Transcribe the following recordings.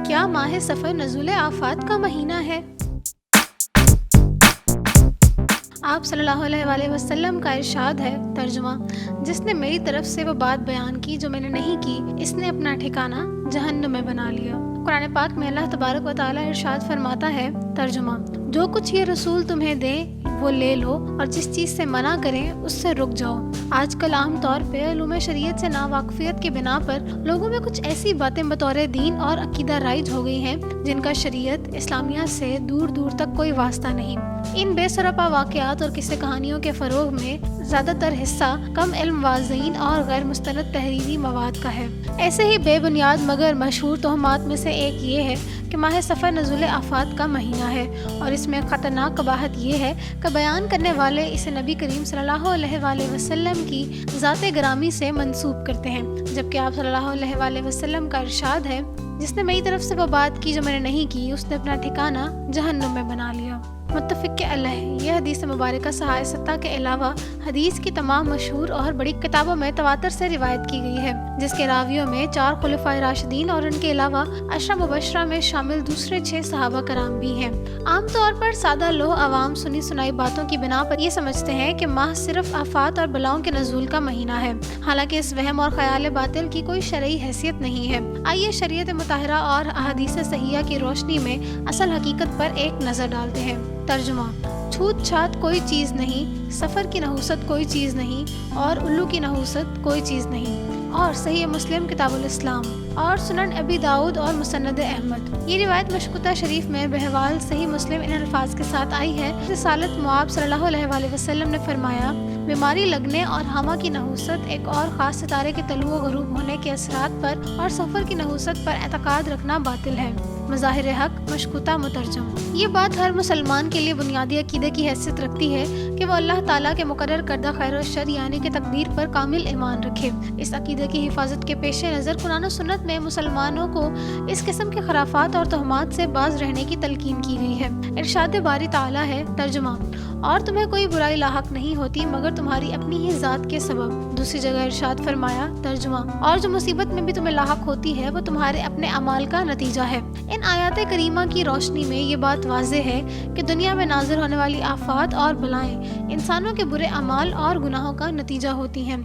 کیا ماہ سفر نزول آفات کا مہینہ ہے؟ آپ صلی اللہ علیہ وآلہ وسلم کا ارشاد ہے، ترجمہ: جس نے میری طرف سے وہ بات بیان کی جو میں نے نہیں کی، اس نے اپنا ٹھکانہ جہنم میں بنا لیا۔ قرآن پاک میں اللہ تبارک و تعالی ارشاد فرماتا ہے، ترجمہ: جو کچھ یہ رسول تمہیں دیں وہ لے لو، اور جس چیز سے منع کریں اس سے رک جاؤ۔ آج کل عام طور پہ علوم شریعت سے ناواقفیت کی بنا پر لوگوں میں کچھ ایسی باتیں بطور دین اور عقیدہ رائج ہو گئی ہیں جن کا شریعت اسلامیہ سے دور دور تک کوئی واسطہ نہیں۔ ان بے سراپا واقعات اور قصے کہانیوں کے فروغ میں زیادہ تر حصہ کم علم واعظین اور غیر مستند تحریری مواد کا ہے۔ ایسے ہی بے بنیاد مگر مشہور تہمات میں سے ایک یہ ہے کہ ماہ سفر نزول آفات کا مہینہ ہے، اور اس میں خطرناک قباحت یہ ہے کہ بیان کرنے والے اسے نبی کریم صلی اللہ علیہ وآلہ وسلم کی ذات گرامی سے منسوب کرتے ہیں، جبکہ آپ صلی اللہ علیہ وآلہ وسلم کا ارشاد ہے، جس نے میری طرف سے وہ بات کی جو میں نے نہیں کی، اس نے اپنا ٹھکانہ جہنم میں بنا لیا۔ متفق علیہ یہ حدیث مبارکہ صحائح ستہ کے علاوہ حدیث کی تمام مشہور اور بڑی کتابوں میں تواتر سے روایت کی گئی ہے، جس کے راویوں میں 4 خلفائے راشدین اور ان کے علاوہ 10 مبشرہ میں شامل دوسرے 6 صحابہ کرام بھی ہیں۔ عام طور پر سادہ لوح عوام سنی سنائی باتوں کی بنا پر یہ سمجھتے ہیں کہ ماہ صرف آفات اور بلاؤں کے نزول کا مہینہ ہے، حالانکہ اس وہم اور خیال باطل کی کوئی شرعی حیثیت نہیں ہے۔ آئیے شریعت مطہرہ اور احادیث صحیحہ کی روشنی میں اصل حقیقت پر ایک نظر ڈالتے ہیں۔ ترجمہ: چھوت چھات کوئی چیز نہیں، سفر کی نحوست کوئی چیز نہیں، اور الو کی نحوست کوئی چیز نہیں۔ اور صحیح مسلم کتاب الاسلام اور سنن ابی داؤد اور مسند احمد۔ یہ روایت مشکوتہ شریف میں بحوال صحیح مسلم ان الفاظ کے ساتھ آئی ہے: رسالت معاب صلی اللہ علیہ وآلہ وسلم نے فرمایا، بیماری لگنے اور ہمہ کی نحوست ایک اور خاص ستارے کے طلوع و غروب ہونے کے اثرات پر اور سفر کی نحوست پر اعتقاد رکھنا باطل ہے۔ مظاہر حق مشکوتہ مترجم۔ یہ بات ہر مسلمان کے لیے بنیادی عقیدے کی حیثیت رکھتی ہے کہ وہ اللہ تعالیٰ کے مقرر کردہ خیر و شر یعنی کہ تقدیر پر کامل ایمان رکھے۔ اس عقیدے کی حفاظت کے پیش نظر قرآن و سنت میں مسلمانوں کو اس قسم کے خرافات اور تہمات سے باز رہنے کی تلقین کی گئی ہے۔ ارشاد باری تعالیٰ ہے، ترجمہ: اور تمہیں کوئی برائی لاحق نہیں ہوتی مگر تمہاری اپنی ہی ذات کے سبب۔ دوسری جگہ ارشاد فرمایا، ترجمہ: اور جو مصیبت میں بھی تمہیں لاحق ہوتی ہے وہ تمہارے اپنے اعمال کا نتیجہ ہے۔ ان آیات کریمہ کی روشنی میں یہ بات واضح ہے کہ دنیا میں نازل ہونے والی آفات اور بلائیں انسانوں کے برے اعمال اور گناہوں کا نتیجہ ہوتی ہیں۔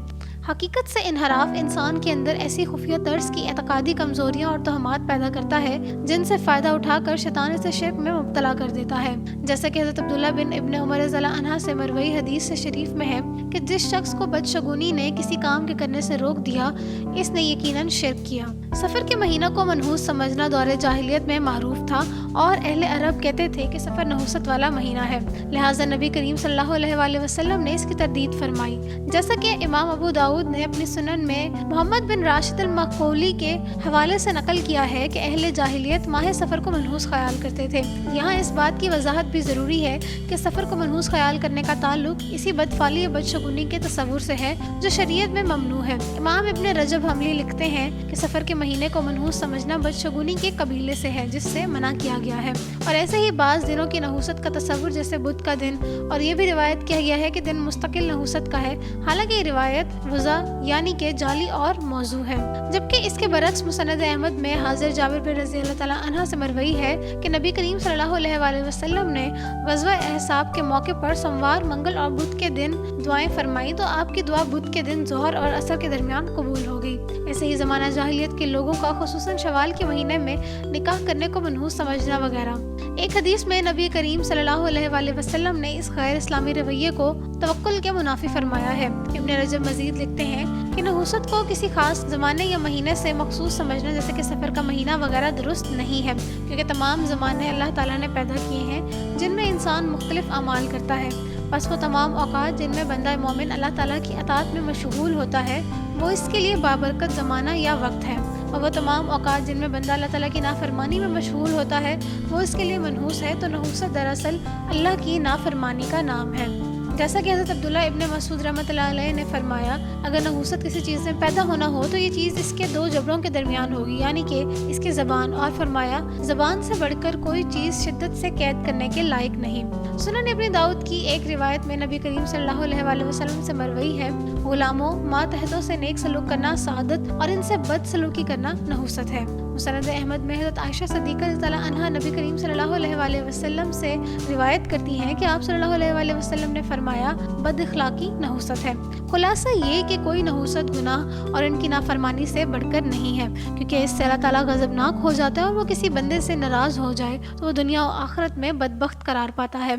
حقیقت سے انحراف انسان کے اندر ایسی خفیہ طرز کی اعتقادی کمزوریاں اور توہمات پیدا کرتا ہے جن سے فائدہ اٹھا کر شیطان اسے شرک میں مبتلا کر دیتا ہے، جیسا کہ حضرت عبداللہ بن ابن عمر رضی اللہ عنہ سے مروی حدیث شریف میں ہے کہ جس شخص کو بدشگونی نے کسی کام کے کرنے سے روک دیا، اس نے یقیناً شرک کیا۔ سفر کے مہینہ کو منحوس سمجھنا دور جاہلیت میں معروف تھا، اور اہل عرب کہتے تھے کہ سفر نحوست والا مہینہ ہے، لہٰذا نبی کریم صلی اللہ علیہ وآلہ وسلم نے اس کی تردید فرمائی، جیسا کہ امام ابو داؤد نے اپنی سنن میں محمد بن راشد المخولی کے حوالے سے نقل کیا ہے کہ اہل جاہلیت ماہ سفر کو منحوس خیال کرتے تھے۔ یہاں اس بات کی وضاحت بھی ضروری ہے کہ سفر کو منحوس خیال کرنے کا تعلق اسی بدفعلی یا بدشگونی کے تصور سے ہے جو شریعت میں ممنوع ہے۔ امام ابن رجب حنبلی لکھتے ہیں کہ سفر کے مہینے کو منحوس سمجھنا بدشگونی کے قبیلے سے ہے جس سے منع کیا گیا ہے، اور ایسے ہی بعض دنوں کی نحوست کا تصور جیسے بدھ کا دن، اور یہ بھی روایت کیا گیا ہے کہ دن مستقل نحوست کا ہے، حالانکہ یہ روایت وضع یعنی کہ جعلی اور موضوع ہے۔ جبکہ اس کے برعکس مسند احمد میں حاضر جابر بن رضی اللہ تعالیٰ عنہ سے مروی ہے کہ نبی کریم صلی اللہ علیہ وآلہ وسلم نے غزوہ احزاب کے موقع پر سوموار، منگل اور بدھ کے دن دعائیں فرمائی تو آپ کی دعا بدھ کے دن ظہر اور عصر کے درمیان قبول ہو گئی۔ ایسے ہی زمانہ جاہلیت کے لوگوں کا خصوصاً شوال کے مہینے میں نکاح کرنے کو منحوس سمجھنا وغیرہ۔ ایک حدیث میں نبی کریم صلی اللہ علیہ وآلہ وسلم نے اس غیر اسلامی رویے کو توکل کے منافی فرمایا ہے۔ ابن رجب مزید لکھتے ہیں کہ نحوست کو کسی خاص زمانے یا مہینے سے مخصوص سمجھنا جیسے کہ سفر کا مہینہ وغیرہ درست نہیں ہے، کیونکہ تمام زمانے اللہ تعالیٰ نے پیدا کیے ہیں جن میں انسان مختلف اعمال کرتا ہے، بس وہ تمام اوقات جن میں بندہ مومن اللہ تعالیٰ کی اطاعت میں مشغول ہوتا ہے وہ اس کے لیے بابرکت زمانہ یا وقت ہے، اور وہ تمام اوقات جن میں بندہ اللہ تعالیٰ کی نافرمانی میں مشغول ہوتا ہے وہ اس کے لیے منحوس ہے۔ تو نحوست دراصل اللہ کی نافرمانی کا نام ہے، جیسا کہ حضرت عبداللہ ابن مسعود رحمۃ اللہ علیہ نے فرمایا، اگر نحوست کسی چیز میں پیدا ہونا ہو تو یہ چیز اس کے 2 جبڑوں کے درمیان ہوگی، یعنی کہ اس کی زبان، اور فرمایا زبان سے بڑھ کر کوئی چیز شدت سے قید کرنے کے لائق نہیں۔ سنن ابن داؤد کی ایک روایت میں نبی کریم صلی اللہ علیہ وآلہ وسلم سے مروی ہے، غلاموں ماتحتوں سے نیک سلوک کرنا سعادت اور ان سے بد سلوکی کرنا نحوست ہے۔ مسند احمد میں حضرت عائشہ صدیقہ رضی اللہ عنہا نبی کریم صلی اللہ علیہ وآلہ وسلم سے روایت کرتی ہیں کہ آپ صلی اللہ علیہ وآلہ وسلم نے فرمایا بد اخلاقی نحوست ہے۔ خلاصہ یہ کہ کوئی نحوست گناہ اور ان کی نافرمانی سے بڑھ کر نہیں ہے، کیونکہ اس سے اللہ تعالیٰ غضبناک ہو جاتا ہے، اور وہ کسی بندے سے ناراض ہو جائے تو وہ دنیا و آخرت میں بدبخت قرار پاتا ہے۔